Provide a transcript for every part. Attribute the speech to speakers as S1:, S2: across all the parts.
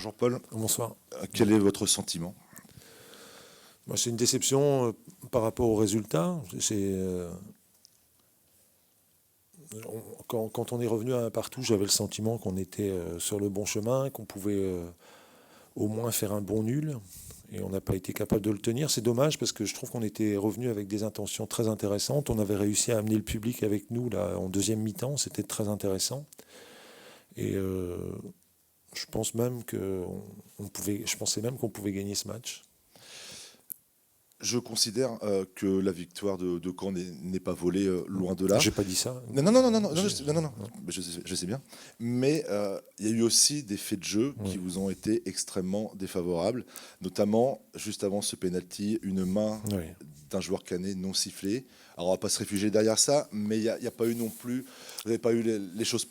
S1: Bonjour Paul,
S2: Bonsoir.
S1: quel est votre sentiment?
S2: Moi, c'est une déception par rapport aux résultats. Quand on est revenu à un partout, j'avais le sentiment qu'on était sur le bon chemin, qu'on pouvait au moins faire un bon nul. Et on n'a pas été capable de le tenir. C'est dommage parce que je trouve qu'on était revenu avec des intentions très intéressantes. On avait réussi à amener le public avec nous là, en deuxième mi-temps. C'était très intéressant. Et je pense même je pensais même qu'on pouvait gagner ce match.
S1: Je considère que la victoire de Caen n'est pas volée, loin de là.
S2: J'ai pas dit ça.
S1: Non, non, non, non, non, non, non. Mais je sais bien. Mais il y a eu aussi des faits de jeu qui vous ont été extrêmement défavorables, notamment juste avant ce penalty, une main d'un joueur canet non sifflé. Alors on va pas se réfugier derrière ça, mais il n'y a pas eu non plus, vous n'avez pas eu les choses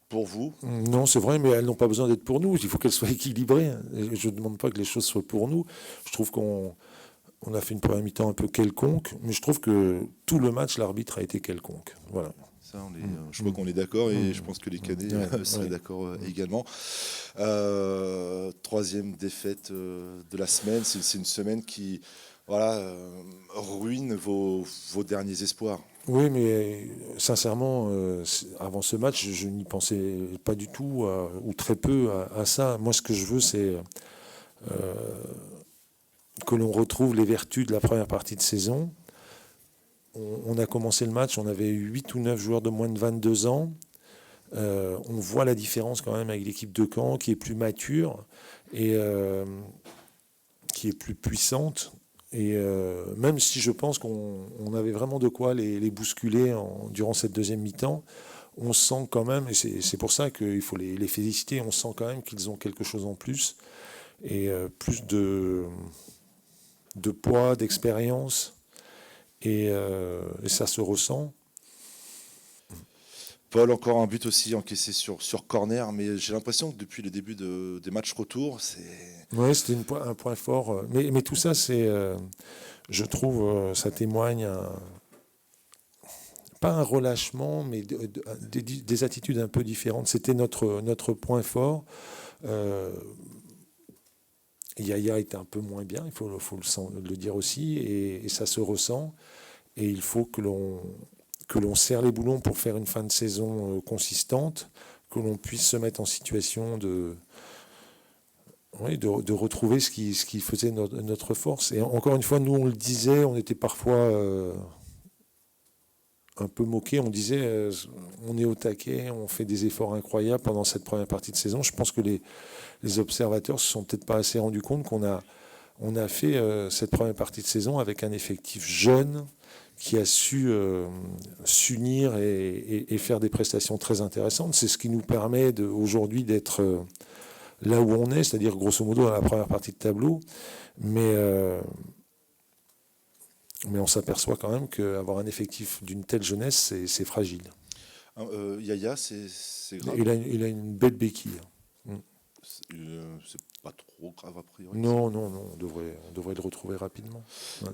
S1: pour vous.
S2: Non, c'est vrai, mais elles n'ont pas besoin d'être pour nous. Il faut qu'elles soient équilibrées. Je ne demande pas que les choses soient pour nous. Je trouve qu'on a fait une première mi-temps un peu quelconque, mais je trouve que tout le match, l'arbitre a été quelconque. Voilà.
S1: Ça, je crois qu'on est d'accord et je pense que les Canets seraient d'accord également. Troisième défaite de la semaine. C'est une semaine qui ruine vos derniers espoirs.
S2: Oui, mais sincèrement, avant ce match, je n'y pensais pas du tout, ou très peu, à ça. Moi, ce que je veux, c'est que l'on retrouve les vertus de la première partie de saison. On a commencé le match, on avait 8 ou 9 joueurs de moins de 22 ans. On voit la différence quand même avec l'équipe de Caen, qui est plus mature et qui est plus puissante. Et même si je pense qu'on avait vraiment de quoi les bousculer durant cette deuxième mi-temps, on sent quand même, et c'est pour ça qu'il faut les féliciter, on sent quand même qu'ils ont quelque chose en plus, et plus de poids, d'expérience, et ça se ressent.
S1: Paul, encore un but aussi encaissé sur corner, mais j'ai l'impression que depuis le début des matchs retour, c'est...
S2: Oui, c'était un point fort. Mais tout ça, je trouve, ça témoigne pas un relâchement, mais des attitudes un peu différentes. C'était notre point fort. Yaya était un peu moins bien, il faut le dire aussi, et ça se ressent. Et il faut que l'on serre les boulons pour faire une fin de saison consistante, que l'on puisse se mettre en situation de retrouver ce qui faisait notre force. Et encore une fois, nous, on le disait, on était parfois un peu moqués. On disait, on est au taquet, on fait des efforts incroyables pendant cette première partie de saison. Je pense que les observateurs se sont peut-être pas assez rendus compte qu'on a fait cette première partie de saison avec un effectif jeune qui a su s'unir et faire des prestations très intéressantes. C'est ce qui nous permet aujourd'hui d'être là où on est, c'est-à-dire grosso modo dans la première partie de tableau. Mais on s'aperçoit quand même qu'avoir un effectif d'une telle jeunesse, c'est fragile.
S1: Yaya, c'est grave.
S2: Il a une belle béquille.
S1: C'est pas trop grave a priori.
S2: Non, on devrait le retrouver rapidement. Ouais.